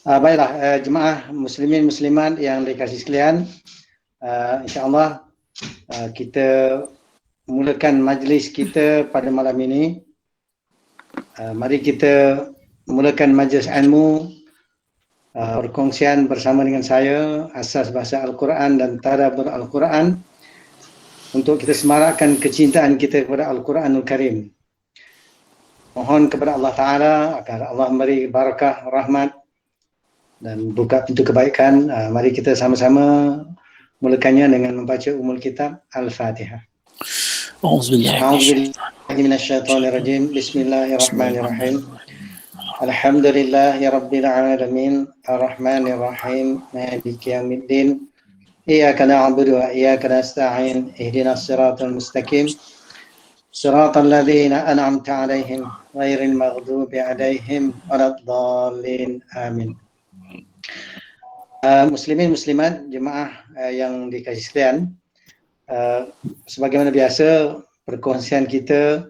Baiklah, jemaah muslimin muslimat yang dikasihi sekalian, insya-Allah kita mulakan majlis kita pada malam ini. Mari kita mulakan majlis ilmu, perkongsian bersama dengan saya asas bahasa Al-Quran dan tadabbur Al-Quran untuk kita semarakkan kecintaan kita kepada Al-Quranul Karim. Mohon kepada Allah Ta'ala agar Allah memberi barakah, rahmat dan buka pintu kebaikan. Mari kita sama-sama mulakannya dengan membaca umul kitab Al-Fatihah. A'udzubillahi minasyaitonirrajim. Bismillahirrahmanirrahim. Alhamdulillahi rabbil alamin, arrahmanirrahim, maliki yaumiddin. Iyyaka na'budu wa iyyaka nasta'in. Ihdinas siratal mustaqim. Siratal ladzina an'amta 'alaihim ghairil maghdubi 'alaihim waladdallin. Amin. Muslimin muslimat jemaah yang dikasihi sekalian, sebagaimana biasa perkongsian kita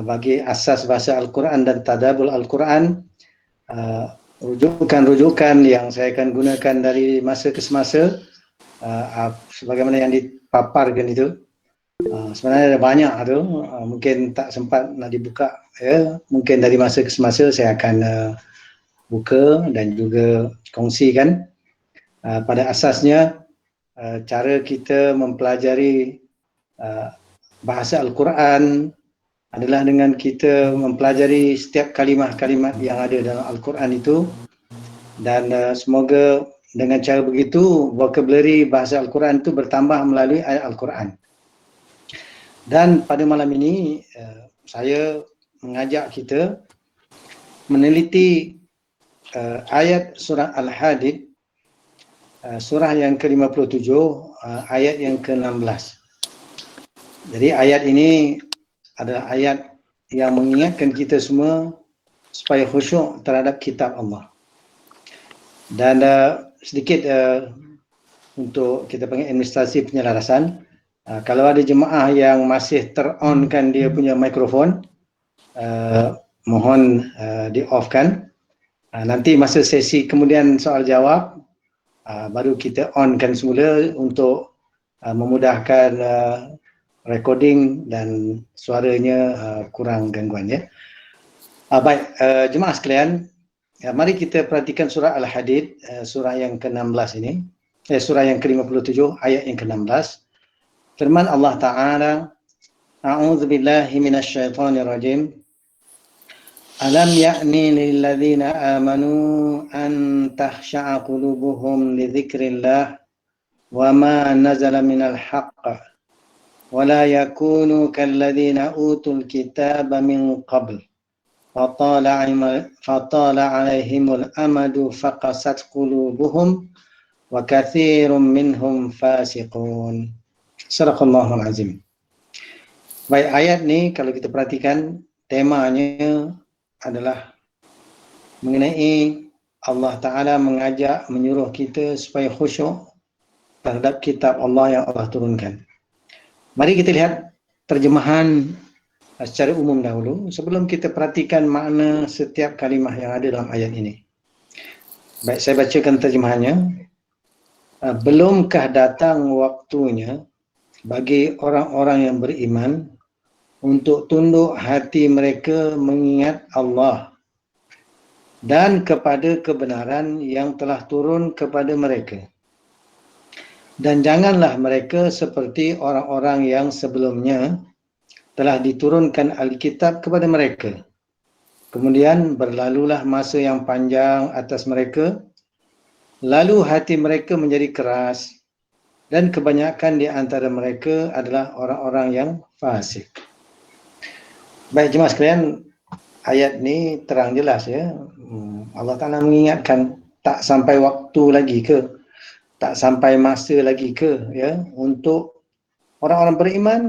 bagi asas bahasa Al-Quran dan tadabbur Al-Quran, rujukan-rujukan yang saya akan gunakan dari masa ke semasa, sebagaimana yang dipaparkan itu. Sebenarnya ada banyak tu, mungkin tak sempat nak dibuka, ya. Mungkin dari masa ke semasa saya akan buka dan juga kongsikan. Pada asasnya cara kita mempelajari bahasa Al-Quran adalah dengan kita mempelajari setiap kalimah-kalimat yang ada dalam Al-Quran itu, dan semoga dengan cara begitu vocabulary bahasa Al-Quran itu bertambah melalui ayat Al-Quran. Dan pada malam ini saya mengajak kita meneliti ayat surah Al-Hadid, surah yang ke-57, ayat yang ke-16. Jadi ayat ini adalah ayat yang mengingatkan kita semua supaya khusyuk terhadap kitab Allah. Dan sedikit untuk kita panggil administrasi penyelarasan, kalau ada jemaah yang masih ter-on-kan dia punya mikrofon, mohon di-off-kan. Nanti masa sesi kemudian soal jawab, baru kita on-kan semula untuk memudahkan recording dan suaranya kurang gangguan, ya. Baik, jemaah sekalian, mari kita perhatikan surah Al-Hadid, surah yang ke-16 ini, surah yang ke-57, ayat yang ke-16. Firman Allah Ta'ala, A'udzubillahi minasyaitonirrajim. Alam ya'ni lilladzina amanu an takhsha'a qulubuhum li dzikrillah wa ma nazala minal haqq wa la yakunu kalladzina utul kitaba min qabl fatala 'alaihimul amadu faqasat qulubuhum wa katsirun minhum fasiqun. Shadaqallahul azim. Baik, ayat ni kalau kita perhatikan temanya adalah mengenai Allah Ta'ala mengajak, menyuruh kita supaya khusyuk terhadap kitab Allah yang Allah turunkan. Mari kita lihat terjemahan secara umum dahulu sebelum kita perhatikan makna setiap kalimah yang ada dalam ayat ini. Baik, saya bacakan terjemahannya. Belumkah datang waktunya bagi orang-orang yang beriman untuk tunduk hati mereka mengingat Allah dan kepada kebenaran yang telah turun kepada mereka. Dan janganlah mereka seperti orang-orang yang sebelumnya telah diturunkan Alkitab kepada mereka. Kemudian berlalulah masa yang panjang atas mereka, lalu hati mereka menjadi keras, dan kebanyakan di antara mereka adalah orang-orang yang fasik. Baik jemaah sekalian, ayat ni terang jelas, ya. Allah Ta'ala mengingatkan, tak sampai waktu lagi ke, tak sampai masa lagi ke, ya, untuk orang-orang beriman,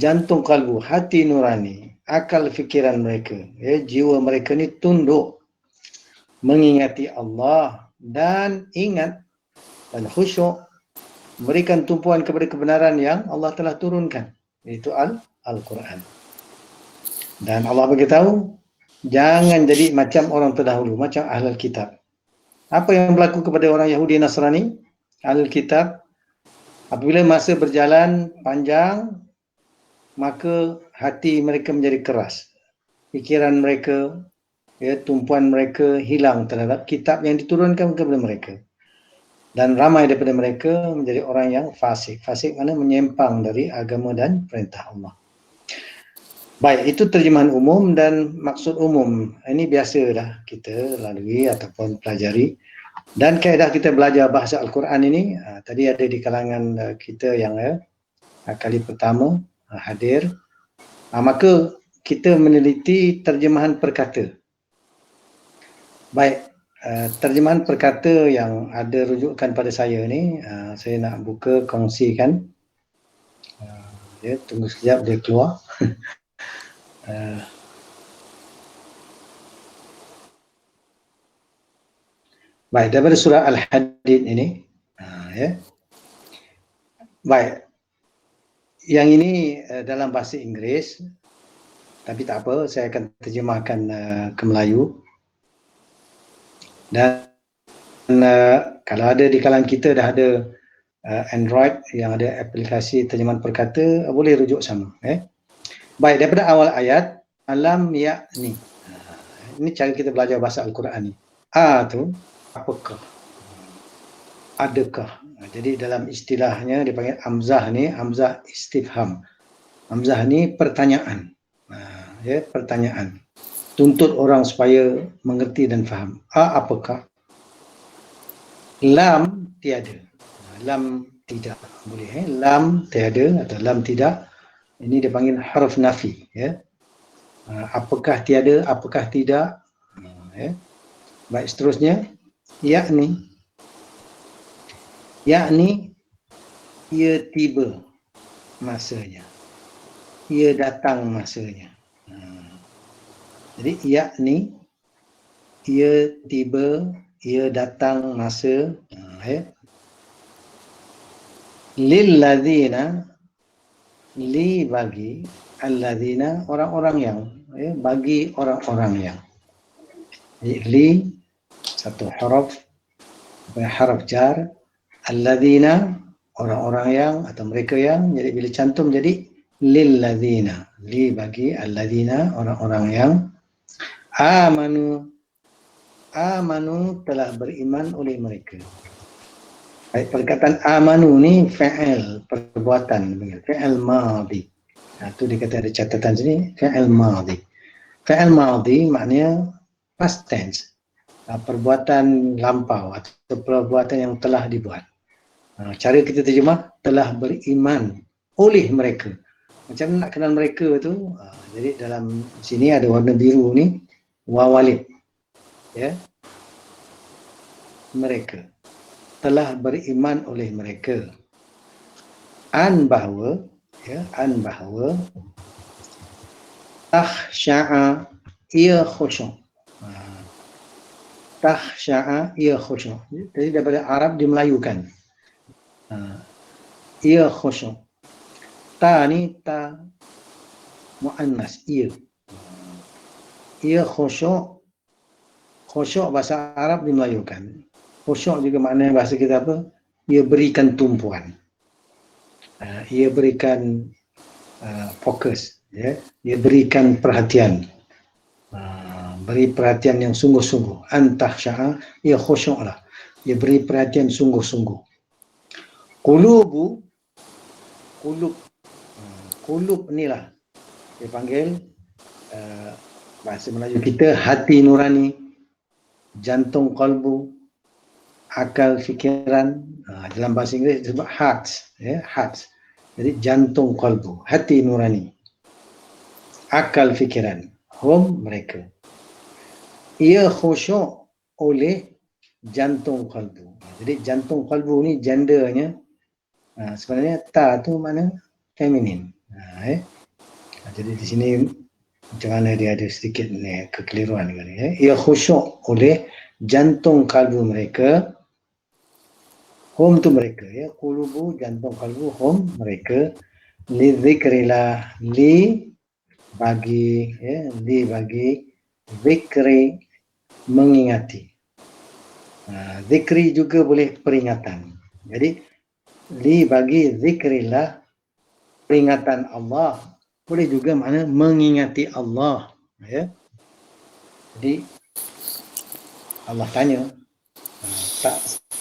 jantung kalbu, hati nurani, akal fikiran mereka, ya, jiwa mereka ni tunduk mengingati Allah dan ingat dan khusyuk, memberikan tumpuan kepada kebenaran yang Allah telah turunkan, iaitu Al-Quran. Dan Allah beritahu Jangan jadi macam orang terdahulu, macam Ahlul Kitab. Apa yang berlaku kepada orang Yahudi Nasrani? Ahlul Kitab, apabila masa berjalan panjang, maka hati mereka menjadi keras. Fikiran mereka, tumpuan mereka hilang terhadap kitab yang diturunkan kepada mereka. Dan ramai daripada mereka menjadi orang yang fasik. Fasik mana menyimpang dari agama dan perintah Allah. Baik, itu terjemahan umum dan maksud umum. Ini biasalah kita lalui ataupun pelajari. Dan kaedah kita belajar bahasa Al-Quran ini, tadi ada di kalangan kita yang kali pertama hadir. Maka kita meneliti terjemahan perkata. Baik, terjemahan perkata yang ada rujukan pada saya ni, saya nak buka kongsikan. Tunggu sekejap dia keluar. Baik, daripada surah Al-Hadid ini, baik, yang ini dalam bahasa Inggeris, tapi tak apa, saya akan terjemahkan ke Melayu. Dan kalau ada di kalangan kita dah ada Android yang ada aplikasi terjemahan perkata, boleh rujuk sama. Baik, daripada awal ayat, alam yakni. Ini cara kita belajar bahasa Al-Quran ni. Tu apakah? Adakah? Jadi dalam istilahnya dipanggil hamzah ni, hamzah istifham. Hamzah ni pertanyaan. Pertanyaan. Tuntut orang supaya mengerti dan faham. Apakah? Lam tiada. Lam tidak. Boleh. Lam tiada atau lam tidak. Ini dipanggil huruf nafi. Apakah tiada, apakah tidak. Baik, seterusnya. Yakni. Yakni, ia tiba masanya. Ia datang masanya. Jadi, yakni, ia tiba, ia datang masa. Lilladzina, li bagi, alladzina, orang-orang yang. Bagi orang-orang yang. Jadi, li, satu huruf, harf jar. Alladzina, orang-orang yang atau mereka yang, jadi bila cantum jadi lilladzina, li bagi alladzina, orang-orang yang amanu, amanu telah beriman oleh mereka. Baik, perkataan amanu ni fa'il, perbuatan, fa'il madhi. Itu dikata ada catatan sini, fa'il madhi. Fa'il madhi maknanya past tense, perbuatan lampau atau perbuatan yang telah dibuat. Cara kita terjemah, telah beriman oleh mereka. Macam nak kenal mereka tu, jadi dalam sini ada warna biru ni, wawalid. Mereka. Telah beriman oleh mereka. An bahawa, takhsya'a, ia khusyuk. Takhsya'a, ia khusyuk. Jadi daripada Arab dimelayukan. Ia khusyuk. Ta ni ta muannas, ia. Ia khusyuk. Khusyuk bahasa Arab dimelayukan. Khusyuk juga maknanya bahasa kita apa? Ia berikan tumpuan. Ia berikan fokus. Ia berikan perhatian. Beri perhatian yang sungguh-sungguh. Antah sya'a, ia khusyuk lah. Ia beri perhatian sungguh-sungguh. Qulubu, qulub ni lah dia panggil bahasa Melayu kita hati nurani, jantung kalbu, akal fikiran. Dalam bahasa Inggeris disebut hearts, hearts. Jadi jantung kalbu, hati nurani, akal fikiran, hum mereka. Ia khusyuk oleh jantung kalbu. Jadi jantung kalbu ni gendernya, sebenarnya ta tu mana feminin. Jadi di sini macam mana dia ada sedikit kekeliruan ni. Ia khusyuk oleh jantung kalbu mereka. Hum tu mereka, qulubu, jantung kalbu, hum mereka. Li dzikrillah, li bagi, li bagi zikri, mengingati. Zikri juga boleh peringatan. Jadi li bagi zikrillah, peringatan Allah, boleh juga makna mengingati Allah. Ya. Jadi Allah tanya, tak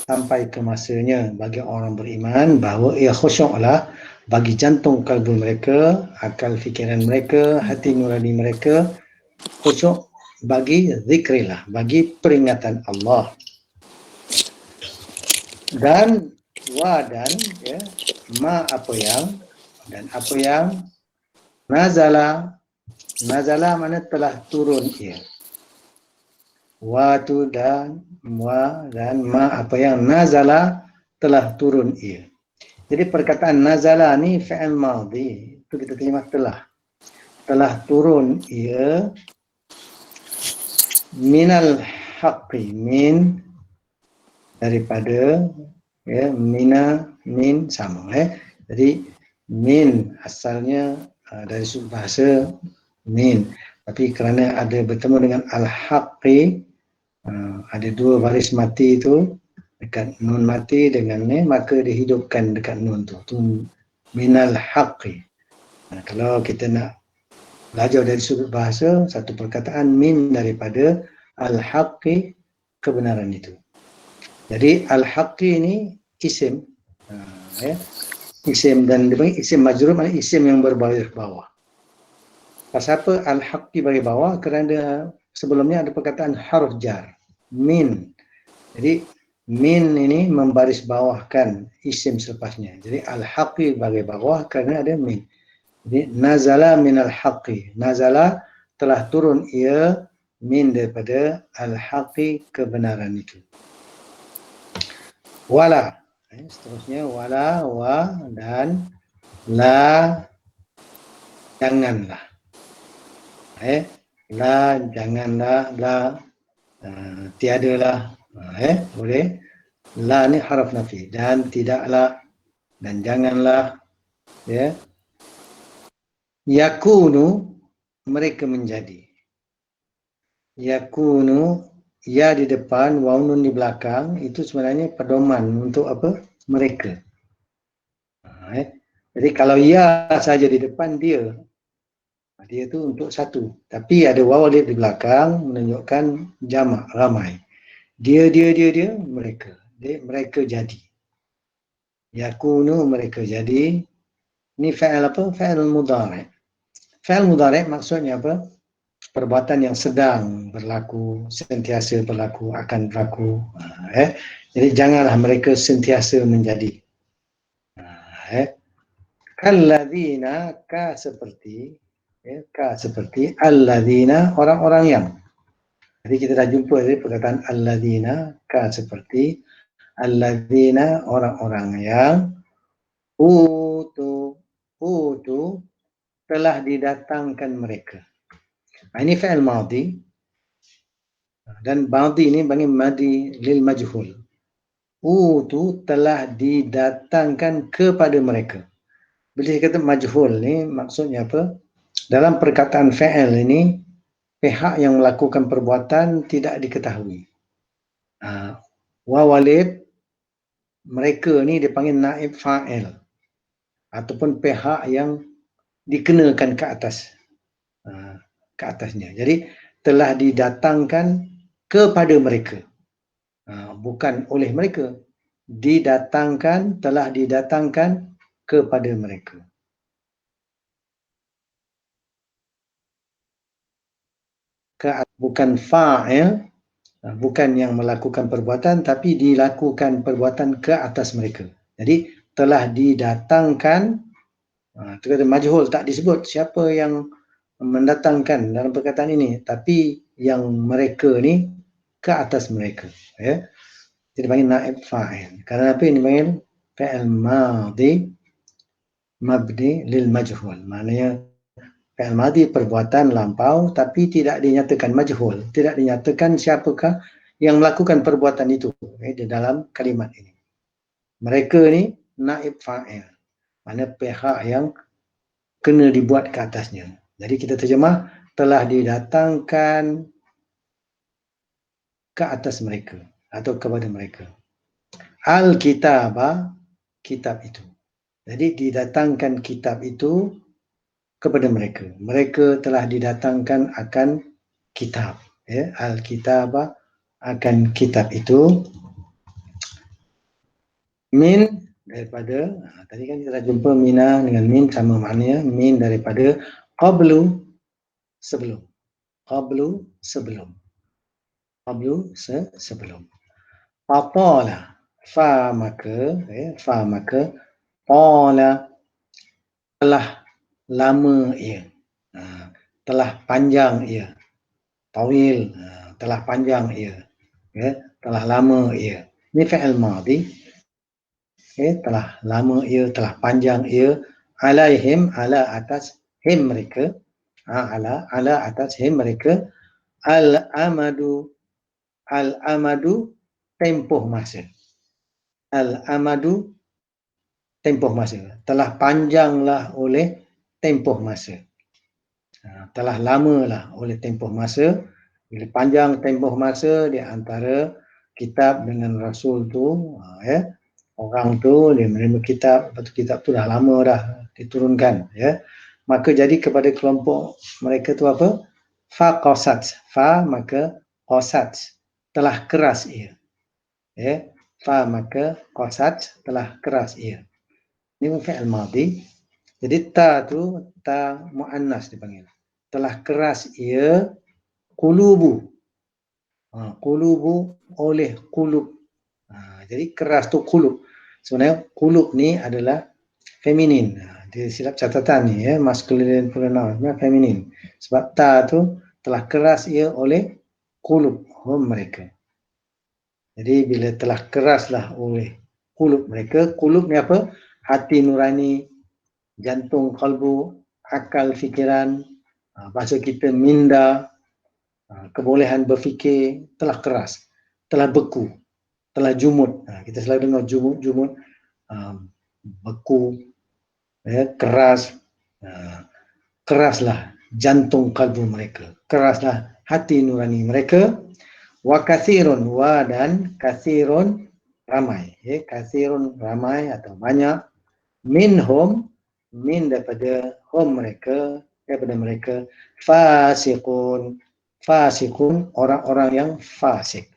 sampai ke masanya bagi orang beriman bahawa ia khusyuklah bagi jantung kalbu mereka, akal fikiran mereka, hati nurani mereka, khusyuk bagi zikrillah, bagi peringatan Allah. Dan dan ya, ma apa yang, dan apa yang nazala mana telah turun ia. Wa tu dan ma apa yang nazala telah turun ia. Jadi perkataan nazala ni fi'il madhi, itu kita terjemah telah turun ia minal haqqi, min daripada, ya, min sama, jadi min asalnya dari sudut bahasa min, tapi kerana ada bertemu dengan al-haqqi, ada dua baris mati itu dekat nun mati dengan ni, maka dihidupkan dekat nun tu minal haqqi. Kalau kita nak belajar dari sudut bahasa, satu perkataan min daripada al-haqqi, kebenaran itu. Jadi al-haqqi ini isim, isim, dan dipanggil isim majrur, maknanya isim yang berbaris bawah. Pasal apa al-haqqi bagi bawah? Kerana sebelumnya ada perkataan harf jar, min. Jadi min ini membaris bawahkan isim selepasnya. Jadi al-haqqi bagi bawah kerana ada min. Jadi nazala minal haqqi, nazala telah turun ia min daripada al-haqqi, kebenaran itu. Wala, seterusnya wala, wa, dan la, janganlah. La, janganlah, la, tiadalah, boleh. La ni haraf nafi, dan tidaklah, dan janganlah, ya. Yakunu, mereka menjadi. Yakunu, ya di depan, waw nun di belakang, itu sebenarnya pedoman untuk apa? Mereka. Jadi kalau ya saja di depan, dia tu untuk satu. Tapi ada waw alif di belakang menunjukkan jamak, ramai. Dia, mereka. Jadi mereka jadi. Yakunu, mereka jadi. Ini fa'il apa? Fa'il mudhari'. Fa'il mudhari' maksudnya apa? Perbuatan yang sedang berlaku, sentiasa berlaku, akan berlaku. Jadi janganlah mereka sentiasa menjadi. Kalladzina, ka seperti, ka seperti, alladzina, orang-orang yang. Jadi kita dah jumpa tadi perkataan alladzina, ka seperti, alladzina, orang-orang yang utu telah didatangkan mereka. Ini fi'il madhi, dan madhi ini panggil madhi lil majhul. Utu telah didatangkan kepada mereka. Bila saya kata majhul ni maksudnya apa? Dalam perkataan fi'il ini, pihak yang melakukan perbuatan tidak diketahui. Waw alif, mereka ni dipanggil naib fa'il, ataupun pihak yang dikenakan ke atas, ke atasnya. Jadi telah didatangkan kepada mereka, bukan oleh mereka. Didatangkan, telah didatangkan kepada mereka. Bukan fa'il, bukan yang melakukan perbuatan, tapi dilakukan perbuatan ke atas mereka. Jadi telah didatangkan, itu kata majhul, tak disebut siapa yang mendatangkan dalam perkataan ini, tapi yang mereka ni ke atas mereka, ya. Jadi panggil naib fa'il. Kerana apa ini panggil fi'il madhi mabni lil majhul. Maknanya fi'il madhi perbuatan lampau tapi tidak dinyatakan majhul, tidak dinyatakan siapakah yang melakukan perbuatan itu di dalam kalimat ini. Mereka ni naib fa'il, maknanya pihak yang kena dibuat ke atasnya. Jadi kita terjemah telah didatangkan ke atas mereka atau kepada mereka. Al-kitaba, kitab itu. Jadi didatangkan kitab itu kepada mereka. Mereka telah didatangkan akan kitab. Ya, Al-kitaba, akan kitab itu. Min, daripada, tadi kan kita dah jumpa mina dengan min sama maknanya. Min daripada qablu, sebelum. Qablu, sebelum. Qablu, sebelum. Atala, fa maka, fa maka, tala, telah lama ia, telah panjang ia, tawil, telah panjang ia, telah lama ia. Ini fi'il madhi, telah lama ia, telah panjang ia, alaihim, ala atas him mereka, ala atas him mereka, al-amadu, al-amadu, tempoh masa. Al-amadu, tempoh masa. Telah panjanglah oleh tempoh masa. Telah lamalah oleh tempoh masa. Bila panjang tempoh masa di antara kitab dengan Rasul tu, orang tu dia menerima kitab, lepas tu kitab tu dah lama dah diturunkan, maka jadi kepada kelompok mereka tu apa? Fa qasat, fa maka qasat, telah keras ia, fa maka qasat, telah keras ia. Ini fi'il madhi. Jadi ta tu ta muannas dipanggil. Telah keras ia qulubu. Qulubu oleh qulub. Jadi keras tu qulub. Sebenarnya qulub ni adalah feminin. Dia silap catatan ni, masculine pronoun, feminin. Sebab ta tu telah keras ia oleh qulub mereka. Jadi bila telah keraslah oleh qulub mereka, qulub ni apa? Hati nurani, jantung kalbu, akal fikiran, bahasa kita minda, kebolehan berfikir telah keras, telah beku, telah jumud. Kita selalu dengar jumud, beku, keras, keraslah jantung kalbu mereka, keraslah hati nurani mereka. Wa kathirun, wa dan kathirun, ramai, kathirun ramai atau banyak, minhum, min daripada hum mereka, daripada mereka, fasiqun, fasiqun, orang-orang yang fasik.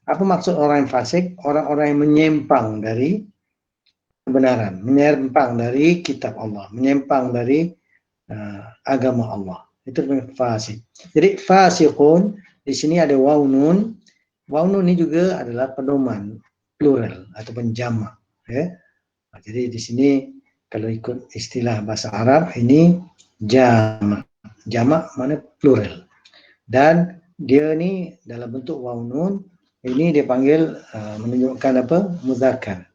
Apa maksud orang yang fasik? Orang-orang yang menyimpang dari kebenaran, menyimpang dari kitab Allah, menyimpang dari agama Allah. Itu fasik. Jadi fasiqun di sini ada waw nun. Waw nun ini juga adalah pedoman plural ataupun jamak. Jadi di sini kalau ikut istilah bahasa Arab ini jamak. Jamak mana plural. Dan dia ni dalam bentuk waw nun, ini dia panggil menunjukkan apa? Muzakkar.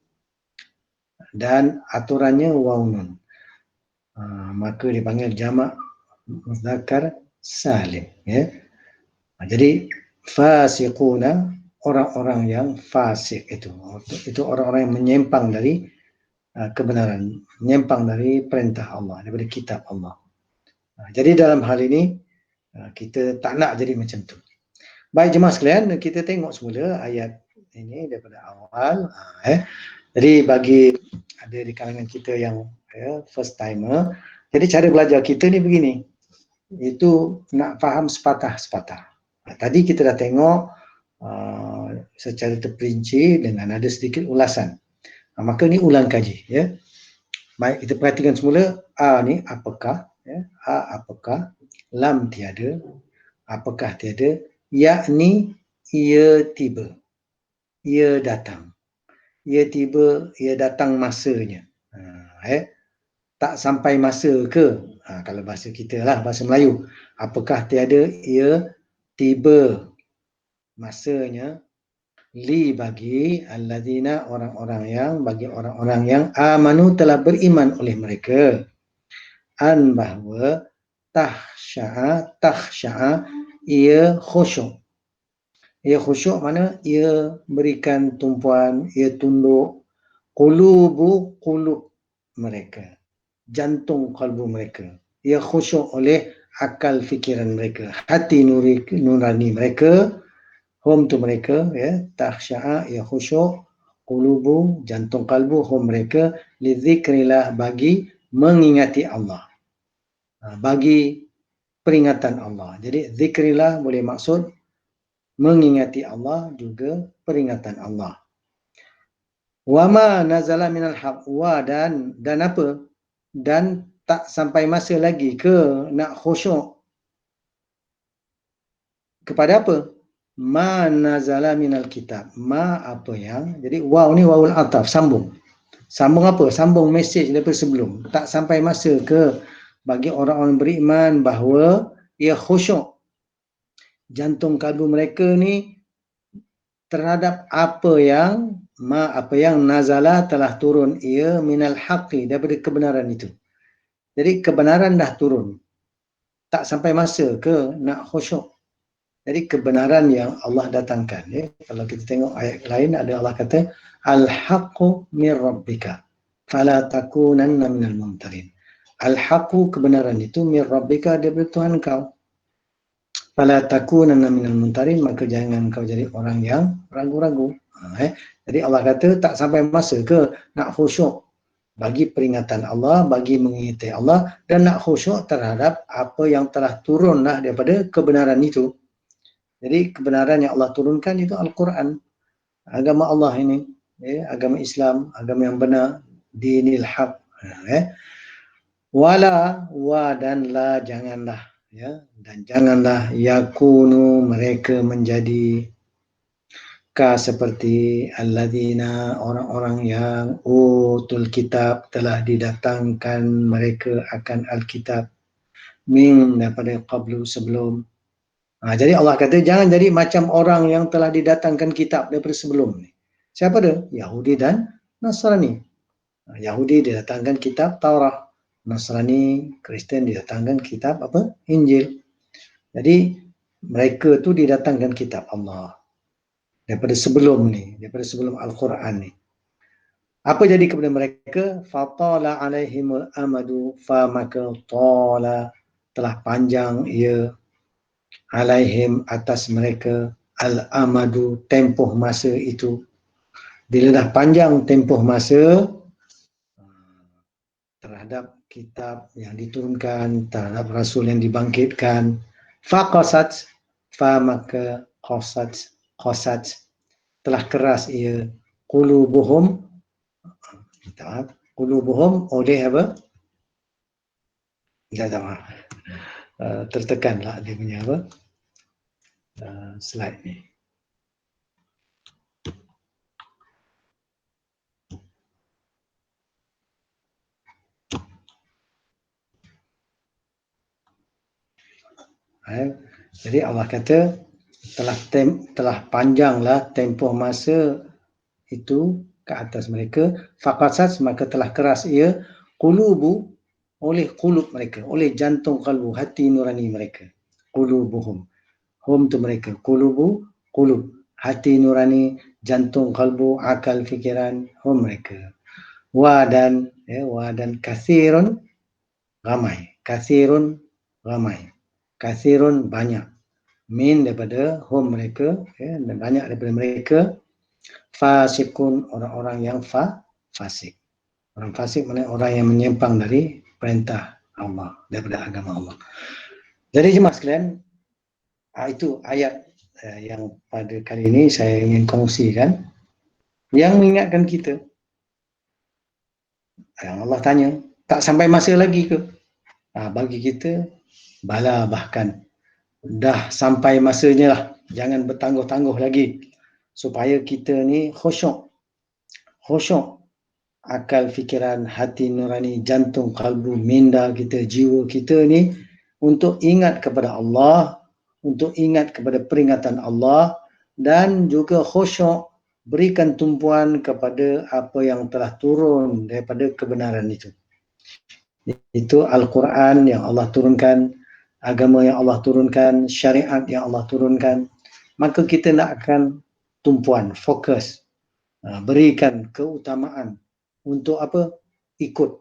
Dan aturannya waw nun. Maka dia panggil jamak muzakkar salim, Jadi fasiquna, orang-orang yang fasik itu orang-orang yang menyimpang dari kebenaran, menyimpang dari perintah Allah, daripada kitab Allah. Jadi dalam hal ini kita tak nak jadi macam tu. Baik jemaah sekalian, kita tengok semula ayat ini daripada awal. Jadi bagi ada di kalangan kita yang first timer, jadi cara belajar kita ni begini, itu nak faham sepatah-sepatah. Tadi kita dah tengok secara terperinci dengan ada sedikit ulasan. Maka ni ulang kaji, Baik, kita perhatikan semula. A ni apakah, A apakah, lam tiada, apakah tiada, ya ni ia tiba, ia datang, ia tiba, ia datang masanya. Tak sampai masa ke? Kalau bahasa kita lah, bahasa Melayu. Apakah tiada, ia tiba masanya, li bagi alladzina, orang-orang yang, bagi orang-orang yang amanu telah beriman oleh mereka, an bahawa takhsya'a ia khusyuk. Ia khusyuk mana? Ia berikan tumpuan, ia tunduk, qulubu, qulub mereka, jantung kalbu mereka, ia khusyuk oleh akal fikiran mereka, hati nurani mereka, hum tu mereka, ya, takhsya'a, ya khusyuk, qulubu, jantung kalbu, hum mereka, lidzikrillah, bagi mengingati Allah. Bagi peringatan Allah. Jadi zikrillah boleh maksud mengingati Allah, juga peringatan Allah. Wama nazala minal haq, wa dan apa? Dan tak sampai masa lagi ke nak khusyuk kepada apa? Ma nazala minal kitab. Ma apa yang, jadi waw ni wawul ataf, sambung. Sambung apa? Sambung mesej daripada sebelum. Tak sampai masa ke bagi orang-orang beriman bahawa ia khusyuk jantung kalbu mereka ni terhadap apa yang nazala telah turun ia minal haqqi, daripada kebenaran itu. Jadi kebenaran dah turun, tak sampai masa ke nak khusyuk. Jadi kebenaran yang Allah datangkan, ya. Kalau kita tengok ayat lain, ada Allah kata al-haqqu min rabbika fala takunanna minal mumtarin. Al-haqqu, kebenaran itu, min rabbika, daripada Tuhan kau. Fala takunanna minal mumtarin, maka jangan kau jadi orang yang ragu-ragu. Jadi Allah kata tak sampai masa ke nak khusyuk bagi peringatan Allah, bagi mengingati Allah, dan nak khusyuk terhadap apa yang telah turunlah daripada kebenaran itu. Jadi kebenaran yang Allah turunkan itu Al-Quran, agama Allah ini, ya, agama Islam, agama yang benar, dinil haq. Wala, wa dan la, janganlah, ya, dan janganlah yakunu, mereka menjadi ka seperti alladzina, orang-orang yang utul kitab, telah didatangkan mereka akan Alkitab, min, daripada qablu, sebelum. Jadi Allah kata jangan jadi macam orang yang telah didatangkan kitab daripada sebelum ni. Siapa dia? Yahudi dan Nasrani. Yahudi didatangkan kitab Taurat, Nasrani, Kristen didatangkan kitab apa? Injil. Jadi mereka tu didatangkan kitab Allah daripada sebelum ni, daripada sebelum Al-Quran ni. Apa jadi kepada mereka? Fatala alaihimul amadu, fa maka tala, telah panjang ia, alaihim, atas mereka, al-amadu, tempoh masa itu. Bila dah panjang tempoh masa terhadap kitab yang diturunkan, terhadap rasul yang dibangkitkan, faqasat, fa maka qasat, telah keras ia, qulubuhum, qulubuhum, oleh apa? Tak tahu. Tertekanlah dia punya apa? Slide ni. Jadi Allah kata telah panjanglah tempoh masa itu ke atas mereka, faqasat, maka telah keras ia, qulubu, oleh qulub mereka, oleh jantung kalbu, hati nurani mereka. Qulubuhum, hum tu mereka, qulubu, qulub, hati nurani, jantung kalbu, akal, fikiran, hum mereka. Wa dan kathirun, ramai, kathirun, ramai, kathirun, banyak, min, daripada hum mereka, ya, banyak daripada mereka, fasikun, orang-orang yang fasik. Orang fasik maknanya orang yang menyimpang dari perintah Allah, daripada agama Allah. Jadi jemaah sekalian, itu ayat yang pada kali ini saya ingin kongsikan, yang mengingatkan kita. Yang Allah tanya, tak sampai masa lagi ke? Bagi kita, bala, bahkan dah sampai masanya lah. Jangan bertangguh-tangguh lagi, supaya kita ni khusyuk, akal, fikiran, hati nurani, jantung kalbu, minda kita, jiwa kita ni, untuk ingat kepada Allah, untuk ingat kepada peringatan Allah, dan juga khusyuk, berikan tumpuan kepada apa yang telah turun daripada kebenaran itu. Itu Al-Quran yang Allah turunkan, agama yang Allah turunkan, syariat yang Allah turunkan. Maka kita nak akan tumpuan, fokus, berikan keutamaan untuk apa? Ikut.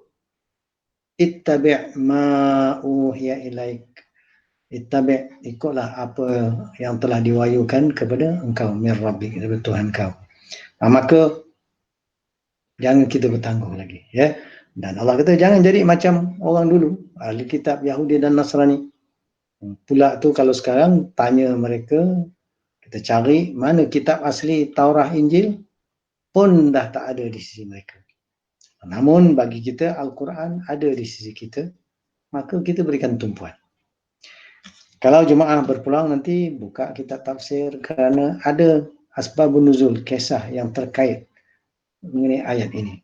Ittabi' ma uhiya ilaik. ittabi', ikutlah apa yang telah diwahyukan kepada engkau min rabbik, daripada Tuhan kau. Maka jangan kita bertangguh lagi, ya. Dan Allah kata jangan jadi macam orang dulu, ahli kitab Yahudi dan Nasrani. Pula tu kalau sekarang tanya mereka, kita cari mana kitab asli Taurah Injil pun dah tak ada di sisi mereka. Namun bagi kita Al-Quran ada di sisi kita, maka kita berikan tumpuan. Kalau jemaah berpulang nanti buka kitab tafsir, kerana ada asbabun nuzul, kisah yang terkait mengenai ayat ini.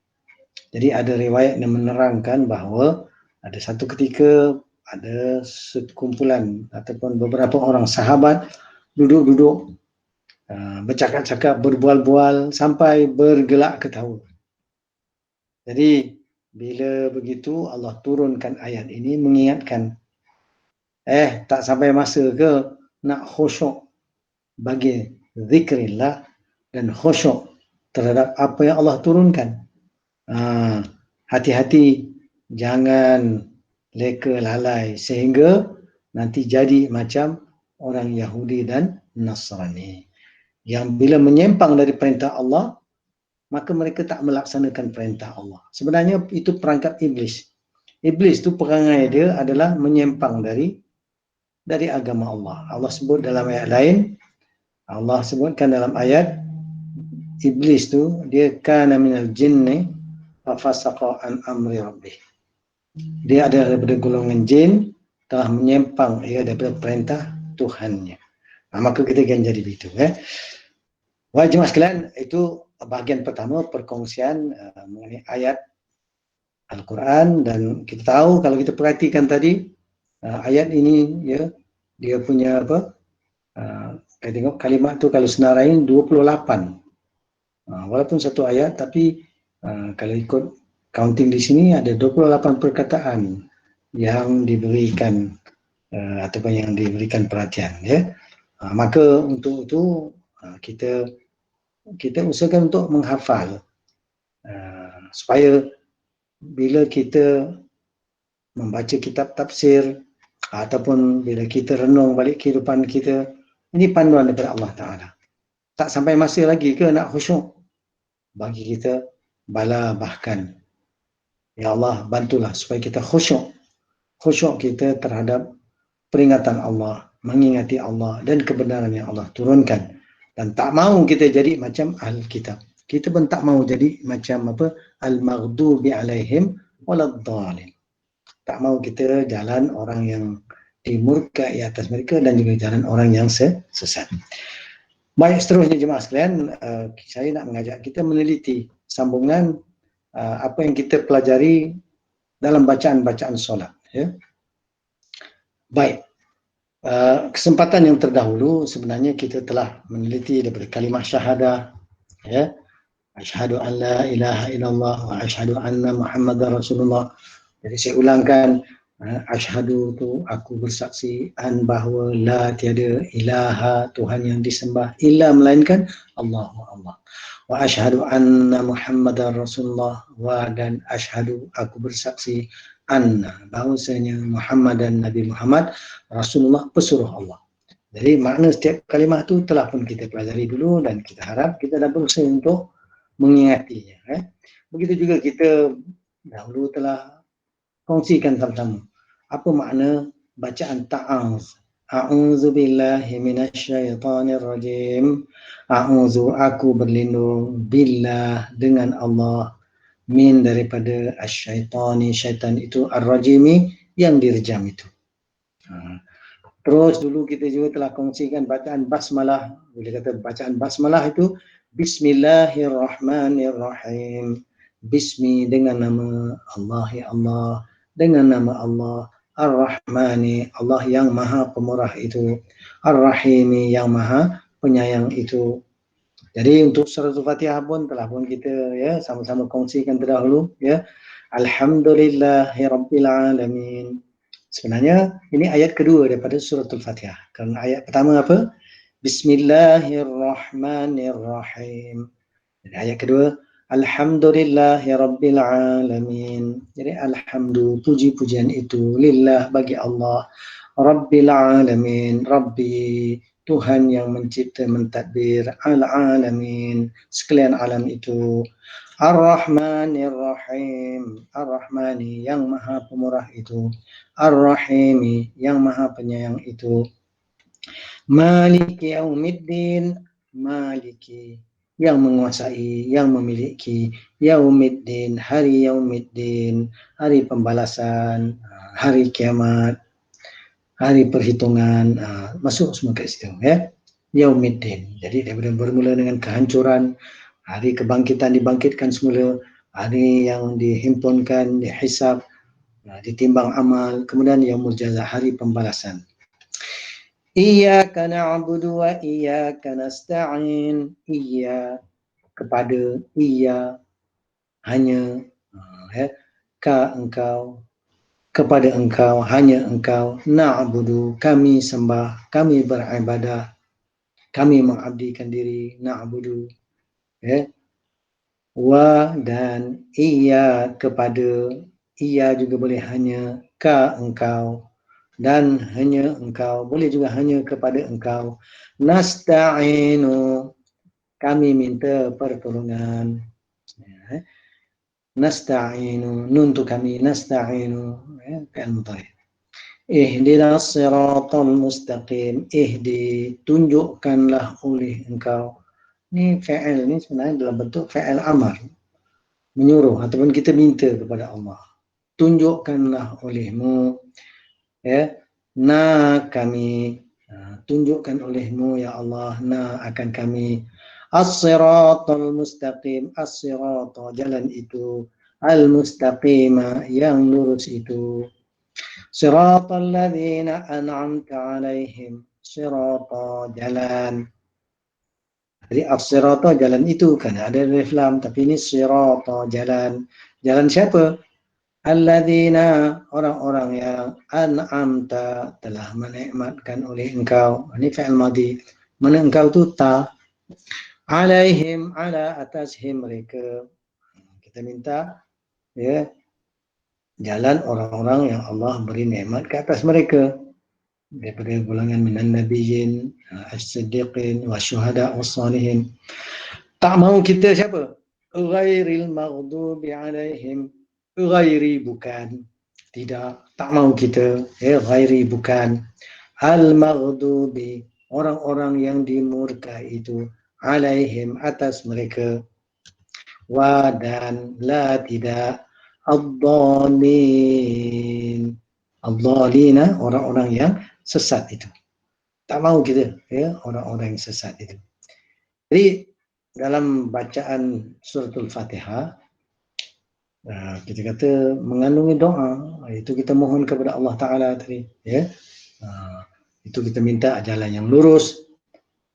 Jadi ada riwayat yang menerangkan bahawa ada satu ketika ada sekumpulan ataupun beberapa orang sahabat duduk-duduk bercakap-cakap, berbual-bual sampai bergelak ketawa. Jadi bila begitu Allah turunkan ayat ini mengingatkan, tak sampai masa ke nak khusyuk bagi zikrillah dan khusyuk terhadap apa yang Allah turunkan. Hati-hati jangan leka lalai sehingga nanti jadi macam orang Yahudi dan Nasrani yang bila menyimpang dari perintah Allah, maka mereka tak melaksanakan perintah Allah. Sebenarnya itu perangkap iblis. Iblis tu perangai dia adalah menyimpang dari agama Allah. Allah sebut dalam ayat lain, Allah sebutkan dalam ayat, iblis tu dia kana minal jinni fafasaqa an amri rabbih. Dia adalah daripada golongan jin, telah menyimpang daripada perintah Tuhannya. Maka kita akan jadi begitu. Wahai jemaah sekalian, itu bahagian pertama perkongsian mengenai ayat Al-Quran. Dan kita tahu kalau kita perhatikan tadi, ayat ini dia punya apa? Kita tengok kalimat tu kalau senarain 28. Walaupun satu ayat, tapi kalau ikut counting di sini ada 28 perkataan yang diberikan ataupun yang diberikan perhatian, ya. Maka untuk itu kita usahakan untuk menghafal supaya bila kita membaca kitab tafsir ataupun bila kita renung balik kehidupan kita, ini panduan daripada Allah Ta'ala. Tak sampai masa lagi ke nak khusyuk? Bagi kita bala bahkan. Ya Allah, bantulah supaya kita khusyuk. Khusyuk kita terhadap peringatan Allah, mengingati Allah dan kebenaran yang Allah turunkan. Dan tak mahu kita jadi macam ahli kitab. Kita pun tak mahu jadi macam apa? Al-maghdubi alaihim waladdallin. Tak mahu kita jalan orang yang dimurkai atas mereka dan juga jalan orang yang sesat. Baik, seterusnya jemaah sekalian, saya nak mengajak kita meneliti sambungan apa yang kita pelajari dalam bacaan-bacaan solat. Ya. Baik, kesempatan yang terdahulu sebenarnya kita telah meneliti daripada kalimah syahadah, ya, asyhadu an la ilaha illallah wa asyhadu anna muhammadar rasulullah. Jadi saya ulangkan, asyhadu tu aku bersaksi, an bahawa la tiada ilaha Tuhan yang disembah illa melainkan Allah. Wa asyhadu anna muhammadar rasulullah, wa dan asyhadu aku bersaksi anna bahawasanya Muhammad dan Nabi Muhammad Rasulullah, pesuruh Allah. Jadi makna setiap kalimah tu telah pun kita pelajari dulu dan kita harap kita dah berusaha untuk mengingatinya. Begitu juga kita dahulu telah kongsikan sama-sama apa makna bacaan ta'awuz. A'udzubillahi minasyaitonirrajim. A'udzu, aku berlindung, billah, dengan Allah, min, daripada asyaitani, syaitan itu, ar-rajimi, yang direjam itu. Terus dulu kita juga telah kongsikan bacaan basmalah. Boleh kata bacaan basmalah itu Bismillahirrahmanirrahim. Bismi, dengan nama Allah, ya Allah, dengan nama Allah. Ar-Rahmani, Allah yang maha pemurah itu. Ar-Rahimi, yang maha penyayang itu. Jadi untuk suratul Fatihah pun telah pun kita sama-sama kongsikan terdahulu, ya. Alhamdulillahirabbil alamin. Sebenarnya ini ayat kedua daripada suratul Fatihah. Kerana ayat pertama apa? Bismillahirrahmanirrahim. Jadi ayat kedua, Alhamdulillahirabbil alamin. Jadi alhamdulillah, puji-pujian itu lillah, bagi Allah, Rabbil alamin, Rabbi, Tuhan yang mencipta, mentadbir, al-alamin, sekalian alam itu. Ar-Rahmanir Rahim, Ar-Rahmani, yang maha pemurah itu. Ar-Rahimi, yang maha penyayang itu. Maliki Yaumiddin, Maliki, yang menguasai, yang memiliki. Yaumiddin, hari Yaumiddin, hari pembalasan, hari kiamat, hari perhitungan, masuk semua ke situ ya. Yaumiddin. Jadi daripada bermula dengan kehancuran, hari kebangkitan dibangkitkan semula, hari yang dihimpunkan, dihisab, ditimbang amal, kemudian yaumul jazaa, hari pembalasan. Iyyaka na'budu wa iyyaka nasta'in. Iya, kepada, iya, hanya, ya, ka engkau, kepada engkau, hanya engkau, na'budu, kami sembah, kami beribadah, kami mengabdikan diri, na'budu, ya, wa, dan iya, kepada, iya juga boleh hanya, ka engkau, dan hanya engkau, boleh juga hanya kepada engkau. Nasta'inu, kami minta pertolongan. Ya. Nasta'inu, nun tu kami, nasta'inu, ya, fi'il mudhari'. Ihdinas siratal mustaqim, ihdi, tunjukkanlah oleh engkau. Ini fi'il ni sebenarnya dalam bentuk fi'il amar, menyuruh ataupun kita minta kepada Allah. Tunjukkanlah olehmu, ya, kami, tunjukkan olehmu ya Allah, akan kami, as-siratal mustaqim, as-sirata, jalan itu, al-mustaqima, yang lurus itu, siratal ladzina an'amta alaihim, sirata, jalan. Jadi as-sirata, jalan itu, kan ada alif lam, tapi ini sirata, jalan. Jalan siapa? Alladzina, orang-orang yang an'amta, telah menikmatkan oleh engkau. Ini fi'il madhi. Mana engkau tu ta. Alaihim, ala, atashim, mereka. Kita minta, ya, jalan orang-orang yang Allah beri nikmat ke atas mereka. Daripada golongan minan nabiyyin, as-siddiqin, wasyuhada, was-salihin. Tak mahu kita siapa? Ghairil maghdubi alaihim, ghairi, bukan, tidak, tak mahu kita, ya, ghairi, bukan, al-maghdubi, orang-orang yang dimurkai itu, alaihim, atas mereka, wa, dan, la, tidak, ad-dhalin, ad-dhalina, orang-orang yang sesat itu. Tak mahu kita, ya, orang-orang yang sesat itu. Jadi dalam bacaan suratul Fatihah, kita kata mengandungi doa, itu kita mohon kepada Allah Ta'ala tadi, ya. Itu kita minta jalan yang lurus,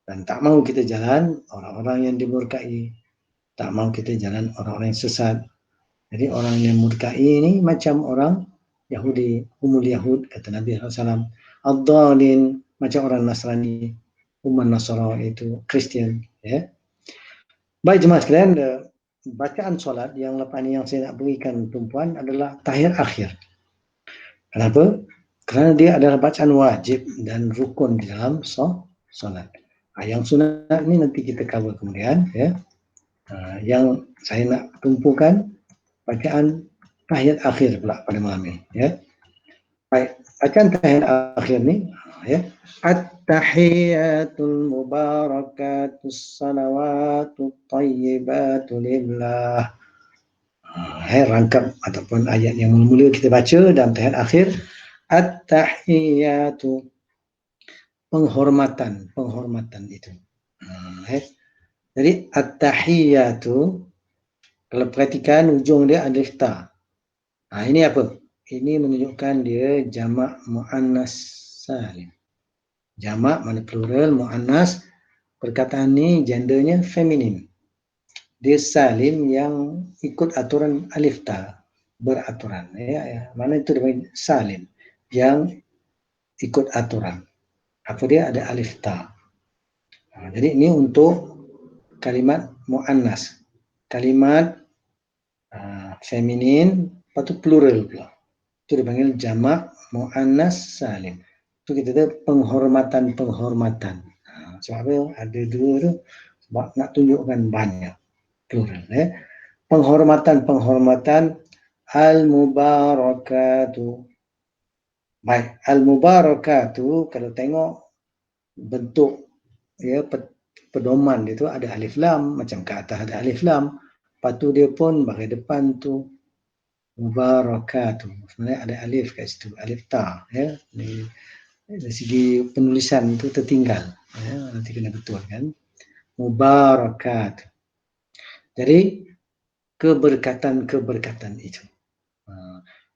dan tak mahu kita jalan orang-orang yang dimurkai, tak mahu kita jalan orang-orang yang sesat. Jadi orang yang murkai ini macam orang Yahudi, umul Yahud, kata Nabi SAW. Ad-dhalin, macam orang Nasrani, umat Nasara itu Kristian, ya. Baik jemaah sekalian, bacaan solat yang lepas ini yang saya nak berikan tumpuan adalah tahiyat akhir. Kenapa? Kerana dia adalah bacaan wajib dan rukun di dalam solat. Yang sunat ni nanti kita cover kemudian, ya. Yang saya nak tumpukan bacaan tahiyat akhir pula pada malam ini, ya. Baik, bacaan tahiyat akhir ni, ya. At-tahiyatul mubarakatus salawatut tayyibatu lillah. Rangkap ataupun ayat yang mula kita baca dalam tahiyat akhir. At-tahiyatu, penghormatan itu. Jadi at-tahiyatu, kalau perhatikan ujung dia ada ta. Ini apa? Ini menunjukkan dia jamak muannas salim. Jamak mana plural, muannas, perkataan ni gendernya feminin. Dia salim yang ikut aturan alif ta, beraturan, ya. Mana itu dia salim yang ikut aturan. Apa dia? Ada alif ta. Jadi ini untuk kalimat muannas. Kalimat feminin, lepas tu plural pula. Itu dipanggil jamak muannas salim. tu kita ada penghormatan. Sebab ada dua tu sebab nak tunjukkan banyak plural. Penghormatan al-mubarakatu. Baik, al-mubarakatu kalau tengok bentuk pedoman dia tu ada alif lam, macam ke atas ada alif lam. Lepas tu dia pun bagi depan tu mubarakatuh. Sebenarnya ada alif kat situ, alif ta, ya. Dari segi penulisan tu tertinggal, ya. Nanti kena betulkan. Mubarakat. Jadi keberkatan itu.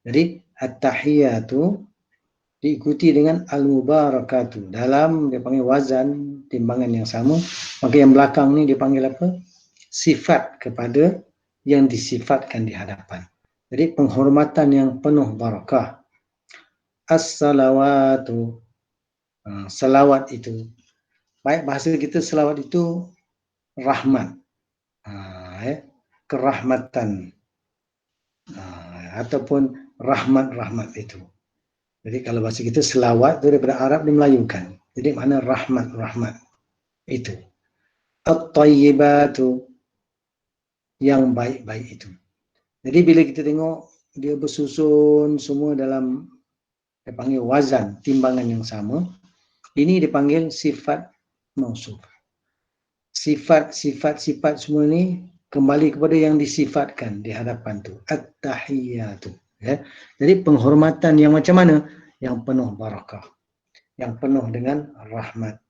Jadi at-tahiyatu diikuti dengan al-mubarakatu. Dalam dia panggil wazan, timbangan yang sama. Maka yang belakang ni dia panggil apa? Sifat kepada yang disifatkan di hadapan. Jadi penghormatan yang penuh barakah. As-salawatu. Salawat itu. Baik, bahasa kita salawat itu rahmat. Kerahmatan. Ataupun rahmat-rahmat itu. Jadi kalau bahasa kita selawat itu daripada Arab dimelayukan. Jadi makna rahmat-rahmat itu. At-tayyibatu, yang baik-baik itu. Jadi bila kita tengok dia bersusun semua dalam dia panggil wazan, timbangan yang sama, ini dipanggil sifat mausuf. Sifat semua ni kembali kepada yang disifatkan di hadapan tu. At-tahiyyatu. Ya. Jadi penghormatan yang macam mana? Yang penuh barakah. Yang penuh dengan rahmat.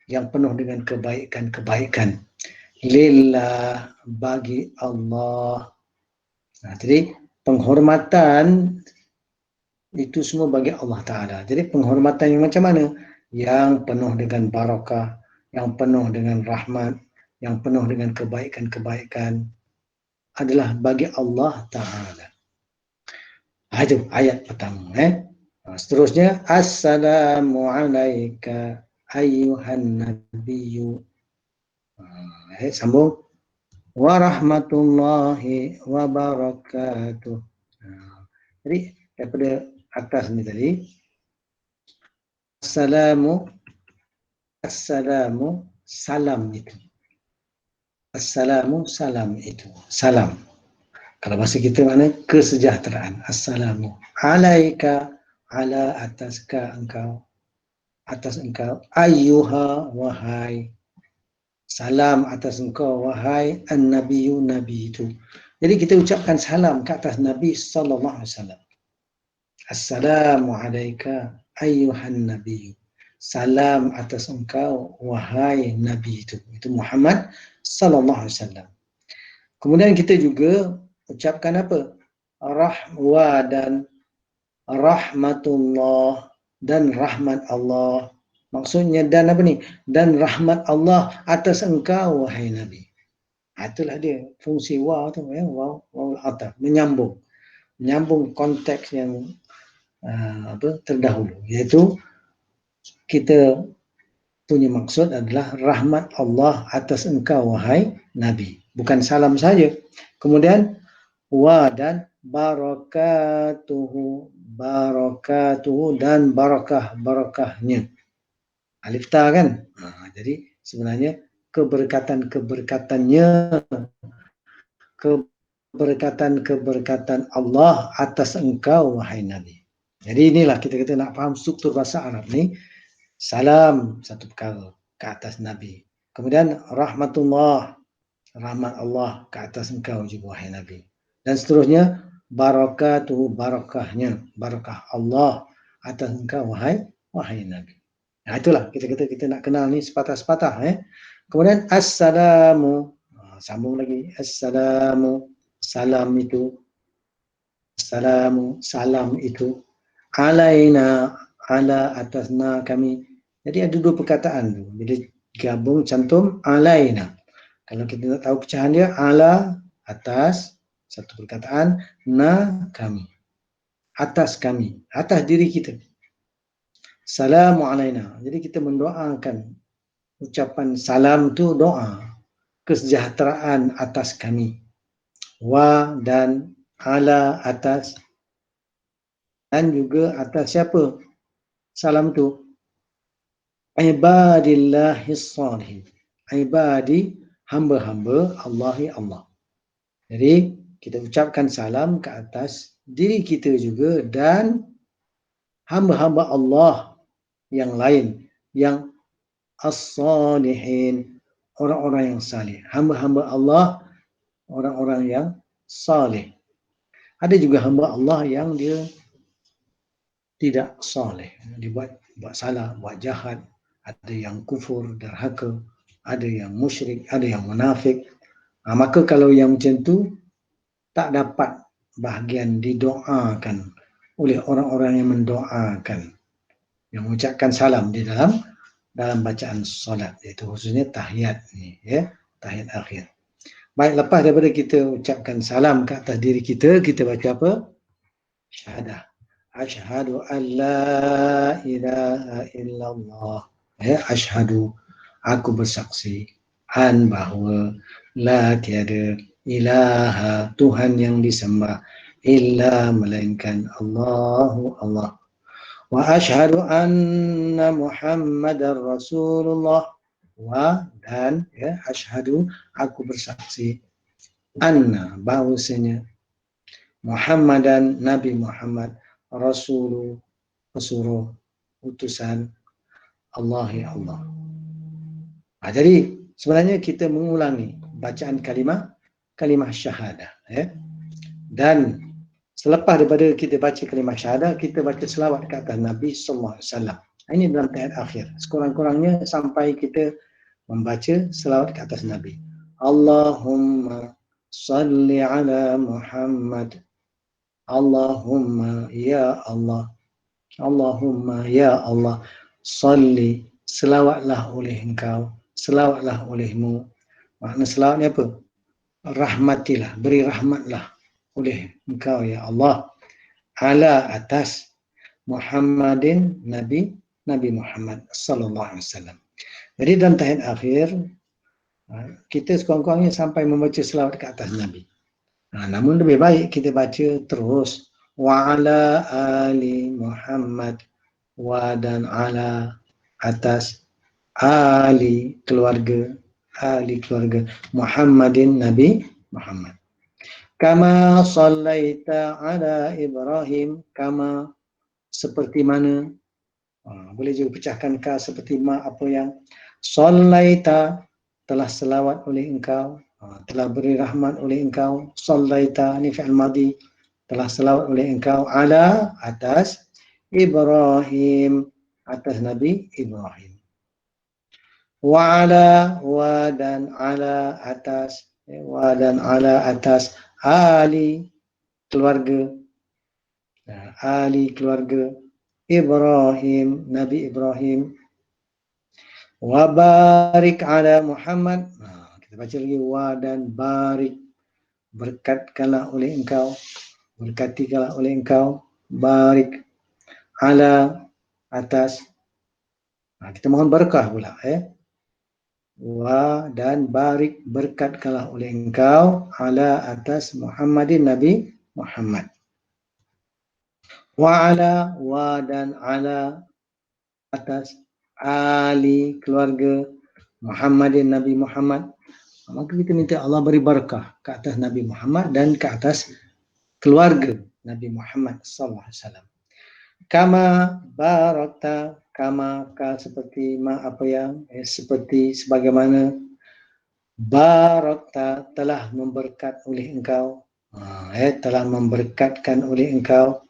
Yang penuh dengan kebaikan-kebaikan. Lillah, bagi Allah. Jadi penghormatan itu semua bagi Allah Ta'ala. Jadi penghormatan yang macam mana? Yang penuh dengan barakah, yang penuh dengan rahmat, yang penuh dengan kebaikan-kebaikan adalah bagi Allah Ta'ala. Itu ayat pertama. Seterusnya, Assalamu alayka ayyuhan nabiyyu. Sambung. Warahmatullahi wabarakatuh. Jadi daripada atas ni tadi, Assalamu, salam itu. Assalamu, salam itu. Salam. Kalau bahasa kita mana? Kesejahteraan. Assalamu alaika, ala atas ka engkau, atas engkau, ayyuha, wahai. Salam atas engkau, wahai an-nabiyyu, nabi itu. Jadi kita ucapkan salam ke atas Nabi sallallahu alaihi wasallam. Assalamu alayka ayyuhan nabiyyu. Salam atas engkau, wahai Nabi itu. Itu Muhammad sallallahu alaihi wasallam. Kemudian kita juga ucapkan apa? Rahwa dan rahmatullah dan rahmat Allah. Maksudnya dan apa ni? Dan rahmat Allah atas engkau, wahai Nabi. Itulah dia fungsi wa tu, ya, wa ataf, menyambung konteks yang terdahulu, iaitu kita punya maksud adalah rahmat Allah atas engkau, wahai Nabi. Bukan salam saja. Kemudian wa dan barakatuhu dan barakahnya. Alif ta kan? Jadi sebenarnya keberkatan-keberkatannya, keberkatan Allah atas engkau, wahai Nabi. Jadi inilah kita nak faham struktur bahasa Arab ni. Salam satu perkara ke atas Nabi. Kemudian rahmatullah, rahmat Allah ke atas engkau juga, wahai Nabi. Dan seterusnya barakatuhu, barakahnya, barakah Allah atas engkau, wahai Nabi. Nah, itulah kita nak kenal ni sepatah-sepatah. Kemudian assalamu, sambung lagi, assalamu, salam itu, assalamu, salam itu, alaina, ala atasna kami. Jadi ada dua perkataan tu. Bila gabung cantum alaina. Kalau kita nak tahu pecahan dia, ala atas satu perkataan, na kami, atas kami, atas diri kita. Salamu alaina. Jadi kita mendoakan, ucapan salam tu doa, kesejahteraan atas kami. Wa dan ala atas, dan juga atas siapa salam tu? ibadillahis salihin. Ibadi, hamba-hamba Allahi Allah. Jadi kita ucapkan salam ke atas diri kita juga dan hamba-hamba Allah yang lain yang as-salihin, orang-orang yang saleh. Hamba-hamba Allah, orang-orang yang saleh. Ada juga hamba Allah yang dia tidak saleh, dia buat salah, buat jahat, ada yang kufur, derhaka, ada yang musyrik, ada yang munafik. Maka kalau yang macam tu tak dapat bahagian didoakan oleh orang-orang yang mendoakan, yang mengucapkan salam di dalam bacaan solat, iaitu khususnya tahiyat ni, ya, tahiyat akhir. Baik, lepas daripada kita ucapkan salam ke atas diri kita, kita baca apa? Syahadah. Asyhadu an la ilaha illallah. Ya, asyhadu, aku bersaksi an, bahawa la tiada ilaha, Tuhan yang disembah, illa, melainkan Allahu Allah. Wa asyhadu anna Muhammadar Rasulullah. Wa, dan, ya, asyhadu, aku bersaksi, anna, bahawasanya, Muhammadan, Nabi Muhammad, Rasulu, pesuruh, utusan Allah, ya Allah. Jadi sebenarnya kita mengulangi bacaan kalimah syahadah, ya. Dan selepas daripada kita baca kalimah syahadah, kita baca selawat ke atas Nabi sallallahu alaihi wasallam. Ini dalam tahiyat akhir. Sekurang-kurangnya sampai kita membaca selawat ke atas Nabi. Allahumma salli ala Muhammad. Allahumma ya Allah. Allahumma ya Allah. Salli, selawatlah oleh engkau, selawatlah olehmu. Makna selawat ni apa? Rahmatilah, beri rahmatlah oleh engkau ya Allah, ala, atas, Muhammadin, Nabi Muhammad sallallahu alaihi wasallam. Jadi dalam tahiyat akhir kita sekurang-kurangnya sampai membaca selawat ke atas Nabi. Namun lebih baik kita baca terus wa ala ali Muhammad, wa, dan ala, atas, ali, keluarga Muhammadin, Nabi Muhammad. Kama sallaita ala Ibrahim, kama, seperti mana, boleh juga pecahkan ka, seperti ma, apa yang, sallaita, telah selawat oleh engkau, telah beri rahmat oleh engkau, sallaita, ni fi'il madhi, telah selawat oleh engkau, ala, atas, Ibrahim, atas Nabi Ibrahim. Wa ala, wa, dan ala, atas, wa, dan ala, atas, ali, keluarga, keluarga Ibrahim, Nabi Ibrahim. Wa barik ala Muhammad. Kita baca lagi, wa, dan barik, berkatkanlah oleh engkau, berkatikanlah oleh engkau, barik, ala, atas. Kita mohon berkah pula, wa, dan barik, berkatkanlah oleh engkau, ala, atas, Muhammadin, Nabi Muhammad. Wa ala, wa, dan ala, atas, ali, keluarga Muhammadin, Nabi Muhammad. Maka kita minta Allah beri barakah ke atas Nabi Muhammad dan ke atas keluarga Nabi Muhammad sallallahu alaihi wasallam. Kama barakta, kama, ka, seperti, ma, apa yang, seperti, sebagaimana, barakta, telah memberkat oleh engkau, telah memberkatkan oleh engkau,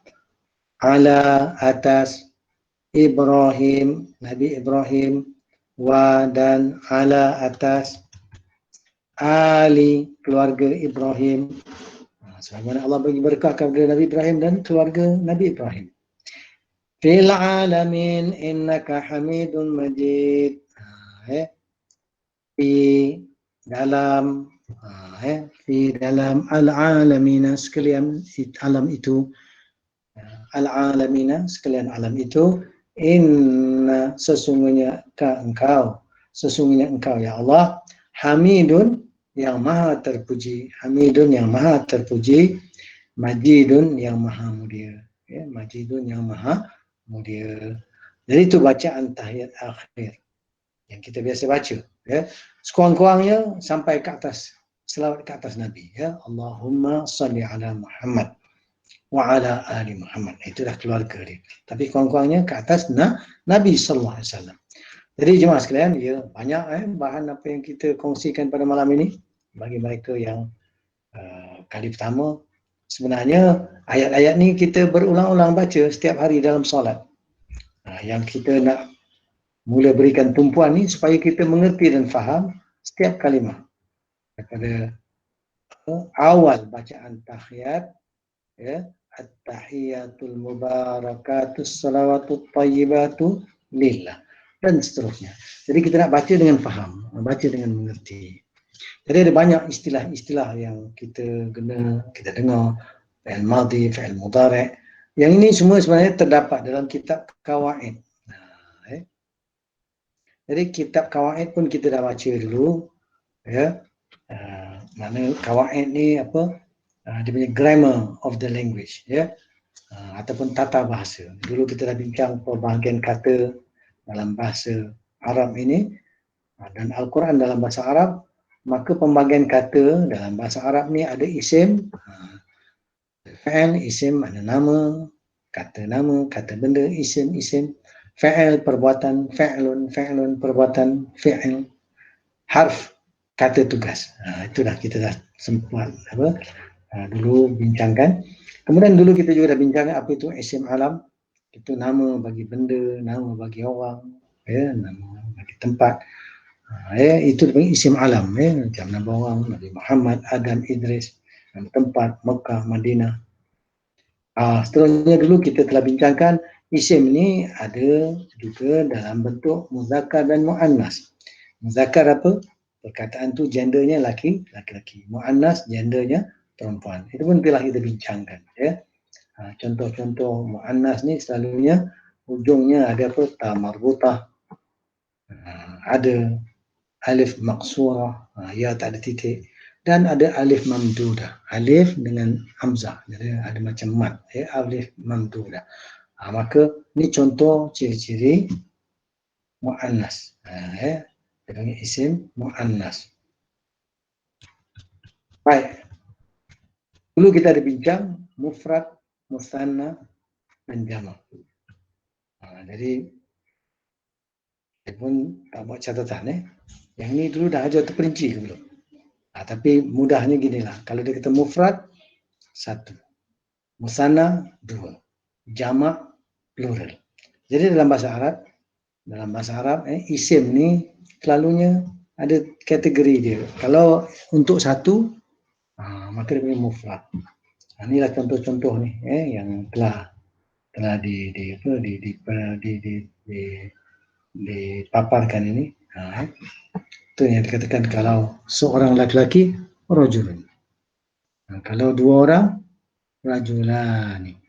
ala, atas, Ibrahim, Nabi Ibrahim, wa, dan ala, atas, ali, keluarga Ibrahim. Sebagaimana Allah bagi berkah kepada Nabi Ibrahim dan keluarga Nabi Ibrahim. Fil alamin innaka hamidun majid. Fi dalam, fi dalam al-alamina, sekalian alam itu, al-alamina, sekalian alam itu, inna, sesungguhnya engkau ya Allah, hamidun, yang maha terpuji, hamidun, yang maha terpuji, majidun, yang maha mulia, majidun, yang maha mulia. Jadi itu bacaan tahiyat akhir yang kita biasa baca, ya. Sekurang-kurangnya sampai ke atas, selawat ke atas Nabi, ya. Allahumma salli ala Muhammad wa ala ali Muhammad. Itulah keluarga dia. Tapi kurang-kurangnya ke atas Nabi sallallahu alaihi wasallam. Jadi jemaah sekalian, ya, banyak bahan apa yang kita kongsikan pada malam ini bagi mereka yang kali pertama. Sebenarnya ayat-ayat ni kita berulang-ulang baca setiap hari dalam solat. Yang kita nak mula berikan tumpuan ni supaya kita mengerti dan faham setiap kalimah. Daripada awal bacaan tahiyat, ya, at-tahiyatul mubarakatus salawatut tayyibatu lillah, dan seterusnya. Jadi kita nak baca dengan faham, baca dengan mengerti. Jadi ada banyak istilah-istilah yang kita dengar, fi'il madhi, fi'il mudhari'. Yang ini semua sebenarnya terdapat dalam kitab Qawaid. Jadi kitab Qawaid pun kita dah baca dulu, ya. Mana Qawaid ni apa? Dia punya grammar of the language, ya. Ataupun tata bahasa. Dulu kita dah bincang pembahagian kata dalam bahasa Arab ini, dan Al-Quran dalam bahasa Arab. Maka pembagian kata dalam bahasa Arab ni ada isim, fa'il, isim ada nama, kata benda, isim, fa'il perbuatan, fa'ilun perbuatan, fi'il, harf kata tugas. Itu dah kita dah sempat dulu bincangkan. Kemudian dulu kita juga dah bincangkan apa itu isim alam. Itu nama bagi benda, nama bagi orang, ya, nama bagi tempat. Itu dipanggil isim alam, ya. Macam nama orang, Nabi Muhammad, Adam, Idris, nama tempat, Mekah, Madinah. Seterusnya dulu kita telah bincangkan isim ni ada juga dalam bentuk muzakkar dan muannas. Muzakkar apa? Perkataan tu gendernya laki-laki. Muannas gendernya perempuan. Itu pun telah kita bincangkan, ya. Contoh-contoh muannas ni selalunya ujungnya ada apa? Ta marbutah. Ada alif maqsurah, ya tak ada titik, dan ada alif mamdudah, alif dengan hamzah, jadi ada macam mat, ya, alif mamdudah. Maka ni contoh ciri-ciri muannas, ya, dia panggil isim muannas. Baik, dulu kita ada bincang mufrad, musanna, dan jamak. Jadi saya pun tak buat catatan, yang ni dulu dah ajar terperinci ke belum? Tapi mudahnya ginilah, kalau dia kata mufrad, 1, musanna 2, jamak plural. Jadi dalam bahasa Arab, isim ni selalunya ada kategori dia. Kalau untuk 1, maka dia punya mufrad. Inilah contoh-contoh ni, yang telah dipaparkan ini. Itu yang dikatakan kalau seorang laki-laki, rajulun. Kalau 2 orang, rajulani.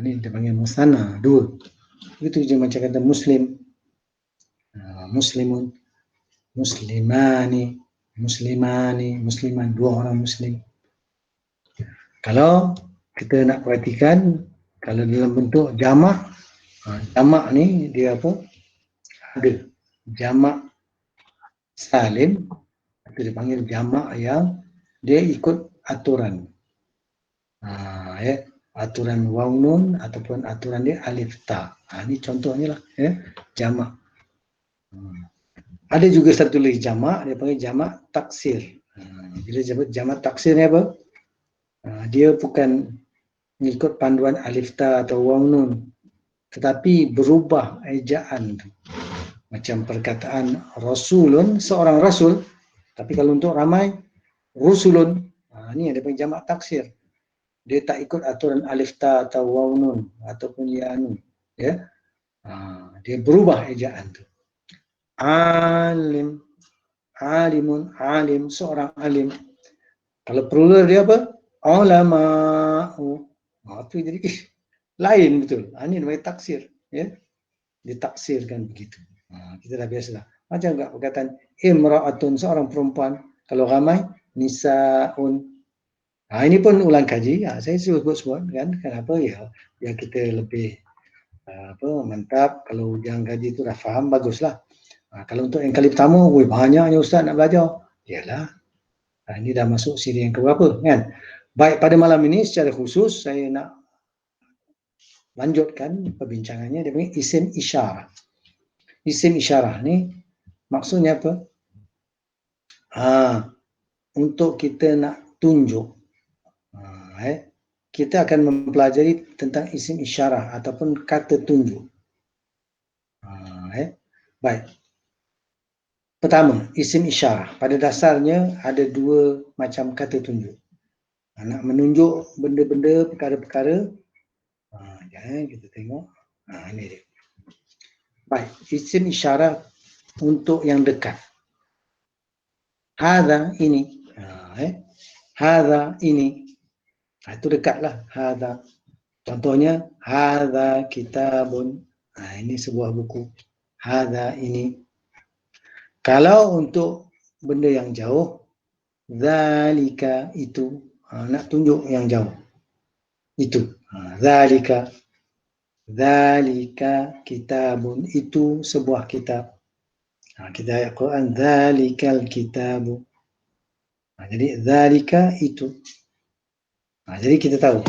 Ini dia panggil musanna, 2. Itu je macam kata muslim, muslimun, muslimani, musliman, 2 orang muslim. Kalau kita nak perhatikan, kalau dalam bentuk jamak, jamak ni dia apa? Ada jamak salim, itu dipanggil jamak yang dia ikut aturan. Aturan waw nun ataupun aturan dia alif ta. Ini contohnya lah, jamak. Ada juga satu lagi jamak, dia panggil jamak taksir. Bila jamak taksir ni apa? Dia bukan mengikut panduan alif ta atau waw nun, tetapi berubah ejaan tu. Macam perkataan rasulun, seorang rasul, tapi kalau untuk ramai, rusulun. Ini ada panggil jamak taksir. Dia tak ikut aturan alif ta atau waw nun ataupun ya nun, ya. Dia berubah ejaan tu. Alim, alimun, alim, seorang alim. Kalau plural dia apa? Ulama'u. Itu jadi lain betul. Ini namanya taksir, ya. Ditaksirkan begitu. Kita dah biasalah. Macam enggak perkataan imra'atun, seorang perempuan. Kalau ramai, nisa'un. Ini pun ulang kaji. Saya sebut-sebut kan. Kenapa ya? Ya kita lebih Mantap. Kalau yang gaji itu dah faham, baguslah. Kalau untuk yang kali pertama, banyaknya Ustaz nak belajar. Yalah, ini dah masuk siri yang keberapa, kan? Baik, pada malam ini secara khusus saya nak lanjutkan perbincangannya dengan isim isyarah. Isim isyarah ni maksudnya apa? Untuk kita nak tunjuk, kita akan mempelajari tentang isim isyarah ataupun kata tunjuk. Baik. Pertama, isim isyarah. Pada dasarnya ada dua macam kata tunjuk. Nak menunjuk benda-benda, perkara-perkara. Kita tengok. Ini dia. Baik, isim isyarah untuk yang dekat. Hadha, ini. Hadha, ini. Itu dekatlah. Hadha. Contohnya, hadha kitabun. Ini sebuah buku. Hadha, ini. Kalau untuk benda yang jauh, zalika, itu. Nak tunjuk yang jauh. Itu. Zalika. Zalika kitabun. Itu sebuah kitab. Kita ayat Quran. Zalikal kitabu. Jadi, zalika, itu. Jadi kita tahu.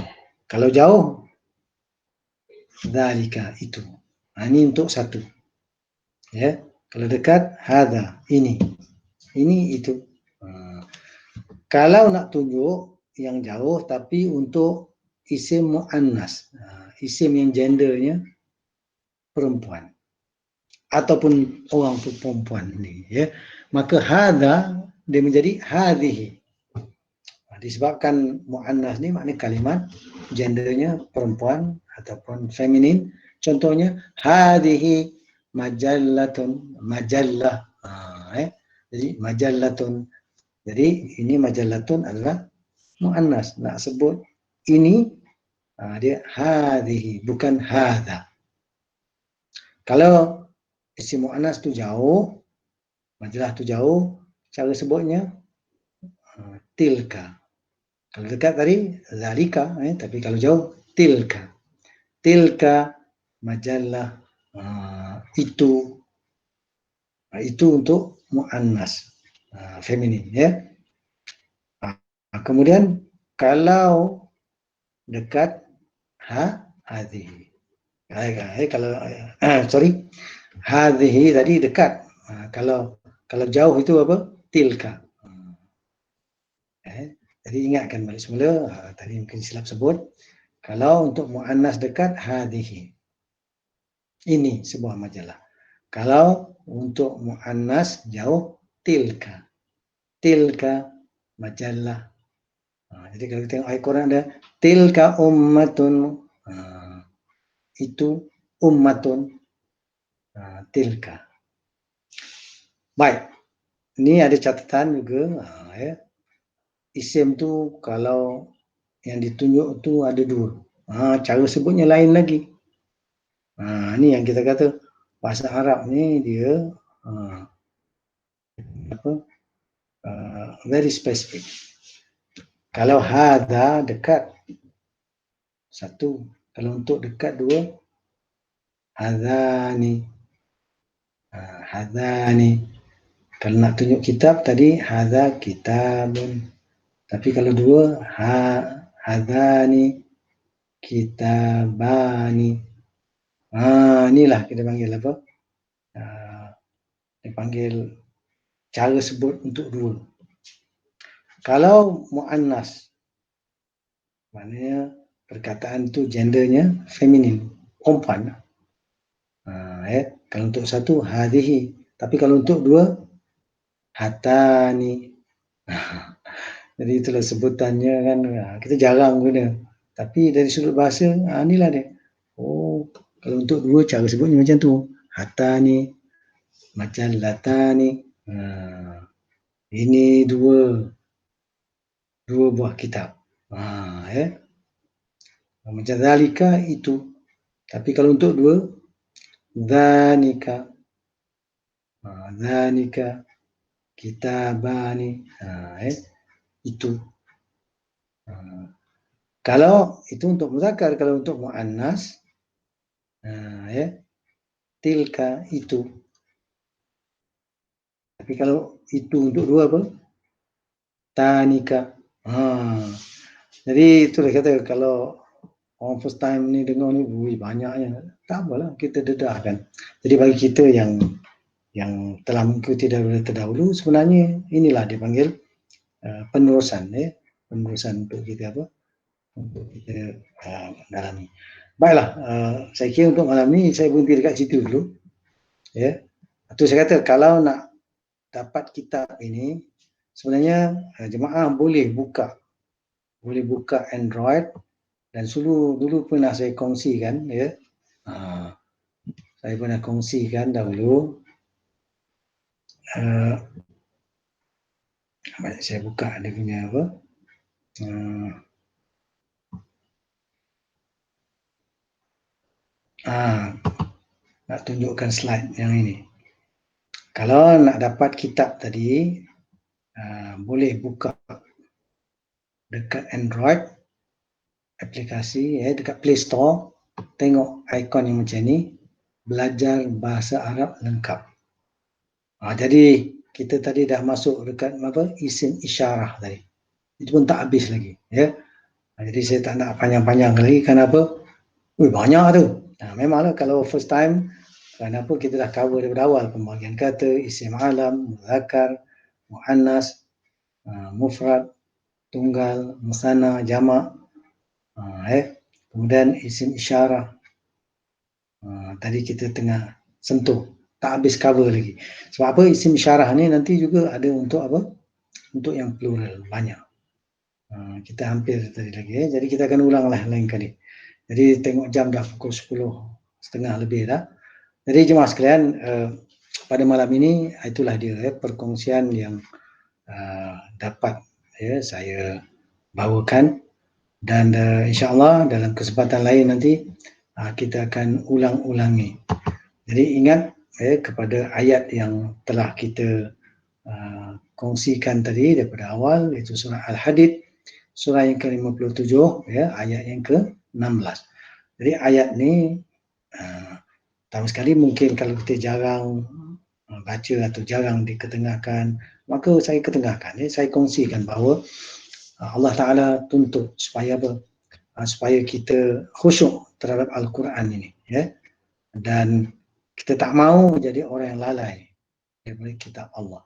Kalau jauh, zalika, itu. Ini untuk satu. Ya. Kalau dekat, hadha, ini. Ini, itu. Kalau nak tunjuk yang jauh, tapi untuk isim mu'annas, isim yang gendernya perempuan ataupun orang perempuan ni, ya, maka hadha dia menjadi hadhihi. Disebabkan mu'annas ni makna kalimat gendernya perempuan ataupun feminin. Contohnya hadhihi majallatun, majallah. Jadi majallatun. Jadi ini majallatun adalah mu'annas. Nak sebut ini, dia hadhihi, bukan hadha. Kalau isim mu'annas tu jauh, majalah tu jauh, cara sebutnya tilka. Kalau dekat tadi zalika, tapi kalau jauh tilka. Tilka majalah, itu. Itu untuk mu'annas, feminin, ya. Kemudian kalau dekat hadhihi. Kalau hadhihi tadi dekat. Kalau jauh itu apa? Tilka. Jadi ingatkan balik semula. Tadi mungkin silap sebut. Kalau untuk mu'annas dekat, hadhihi. Ini sebuah majalah. Kalau untuk mu'annas jauh, tilka. Tilka majalah. Jadi kalau kita tengok ayat Quran ada tilka ummatun. Itu ummatun. Tilka. Baik. Ini ada catatan juga. Isim tu kalau yang ditunjuk tu ada dua. Cara sebutnya lain lagi. Ni yang kita kata bahasa Arab ni dia very specific. Kalau hadha dekat, satu. Kalau untuk dekat, dua. Hadhani. Hadhani. Kalau nak tunjuk kitab tadi, hadha kitabun. Tapi kalau dua, hadhani kitabani. Inilah kita panggil apa? Dipanggil cara sebut untuk dua. Kalau mu'annas, maknanya perkataan tu gendernya feminin, perempuan. Kalau untuk satu, hadhihi. Tapi kalau untuk dua, hatani. Jadi itulah sebutannya kan. Kita jarang guna. Tapi dari sudut bahasa, inilah dia. Kalau untuk dua, cara sebutnya macam tu. Hatani, majallatani. Ini dua buah kitab. Macam zalika, itu. Tapi kalau untuk dua, dhanika. Dhanika kitabani. Itu. Kalau itu untuk muzakkar, kalau untuk muannas Ya, tilka itu. Tapi kalau itu untuk dua apa? Tanika. Jadi itu dia kata kalau orang first time ni dengar ni, banyaknya. Tak apalah, kita dedahkan. Jadi bagi kita yang telah mengikuti daripada terdahulu, sebenarnya inilah dipanggil penerusan, ya. Penerusan untuk kita apa? Untuk kita dalami. Baiklah, saya kira untuk malam ni saya berhenti dekat situ dulu. Ya. Itu saya kata kalau nak dapat kitab ini, sebenarnya jemaah boleh buka Android, dan dulu pernah saya kongsikan, ya. Saya pernah kongsikan dahulu. Saya buka dia punya apa? Nak tunjukkan slide yang ini. Kalau nak dapat kitab tadi, boleh buka dekat Android, aplikasi, ya, dekat Play Store, tengok ikon yang macam ni, belajar bahasa Arab lengkap. Jadi kita tadi dah masuk dekat apa? Isim isyarah tadi. Itu pun tak habis lagi, ya. Jadi saya tak nak panjang-panjang lagi. Kenapa? Banyak tu. Memanglah kalau first time, kenapa kita dah cover daripada awal, pembagian kata, isim alam, muzakkar, muannas, mufrad, tunggal, musanna, jamak, kemudian isim isyarah. Tadi kita tengah sentuh, tak habis cover lagi. Sebab apa? Isim isyarah ni nanti juga ada untuk apa? Untuk yang plural, banyak. Kita hampir tadi lagi, ya. Jadi kita akan ulanglah lain kali. Jadi tengok jam dah pukul 10:30 lebih dah. Jadi jemaah sekalian, pada malam ini itulah dia, ya, perkongsian yang dapat, ya, saya bawakan. Dan insya-Allah dalam kesempatan lain nanti kita akan ulang-ulangi. Jadi ingat, ya, kepada ayat yang telah kita kongsikan tadi daripada awal, iaitu surah Al-Hadid, surah yang ke-57, ya, ayat yang ke-16. Jadi ayat ni pertama sekali mungkin kalau kita jarang baca atau jarang diketengahkan, maka saya ketengahkan, ya. Saya kongsikan bahawa Allah Ta'ala tuntut supaya apa? Supaya kita khusyuk terhadap Al-Quran ini, ya. Dan kita tak mahu jadi orang yang lalai daripada kitab Allah.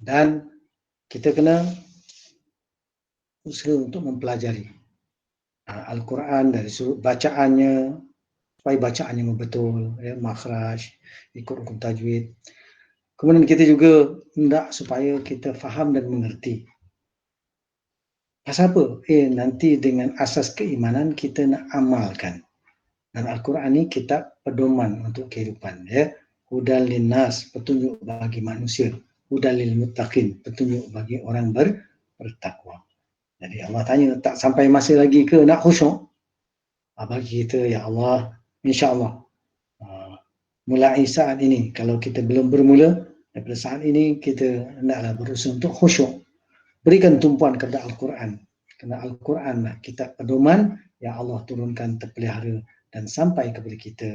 Dan kita kena usaha untuk mempelajari Al-Quran dari sudut bacaannya, supaya bacaannya betul, ya, makhraj, ikut hukum tajwid. Kemudian kita juga hendak supaya kita faham dan mengerti. Pasal apa? Nanti dengan asas keimanan kita nak amalkan. Dan Al-Quran ni kitab pedoman untuk kehidupan, ya. Hudal linnas, petunjuk bagi manusia. Hudal lil muttaqin, petunjuk bagi orang bertakwa. Jadi Allah tanya, tak sampai masa lagi ke nak khusyuk? Bagi kita, ya Allah, insya-Allah, mulai saat ini, kalau kita belum bermula, daripada saat ini kita hendaklah berusaha untuk khusyuk. Berikan tumpuan kepada Al-Quran. Kerana Al-Quran lah kitab pedoman yang Allah turunkan terpelihara dan sampai kepada kita.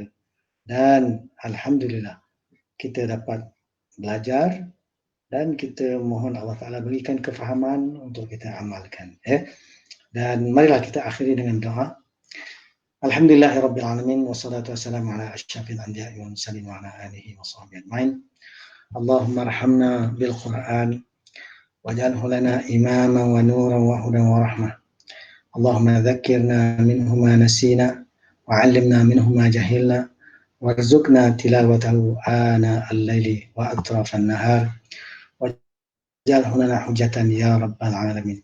Dan Alhamdulillah, kita dapat belajar dan kita mohon Allah Ta'ala berikan kefahaman untuk kita amalkan, ya. Dan marilah kita akhiri dengan doa. Alhamdulillahirrabbilalamin, wassalatu wassalamu ala asyrafil anbiya'i wal mursalin wa ala alihi wa sahbihi ajma'in. Allahumma arhamna bil Qur'an waj'alhu lana imaman wa nuran wa hudan wa rahmah. Allahumma dhakkirna minhu ma nasina wa 'allimna minhu ma jahilna warzuqna tilawatahu ana al-laili wa atrafan nahar waj'alhu lana hujjatan ya rabbal alamin.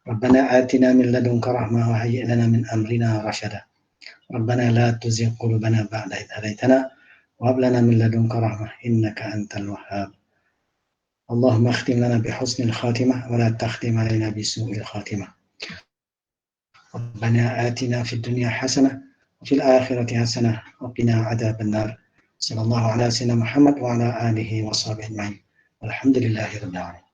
Rabbana atina min ladunka rahmah wa hayyi' lana min amrina rashada. Rabbana la tuzigh qulubana ba'da idh hadaytana wa hab lana min ladunka rahmah innaka antal wahhab. Allahumma akhtim lana bi husnil khatimah wa la takhtim alaina bi su'il khatimah. Rabbana atina fid dunya hasanah wa fil akhirati hasanah wa qina adzaban nar. Sallallahu ala sayyidina Muhammad wa ala alihi wa sahbihi ajma'in. Walhamdulillahirabbil alamin.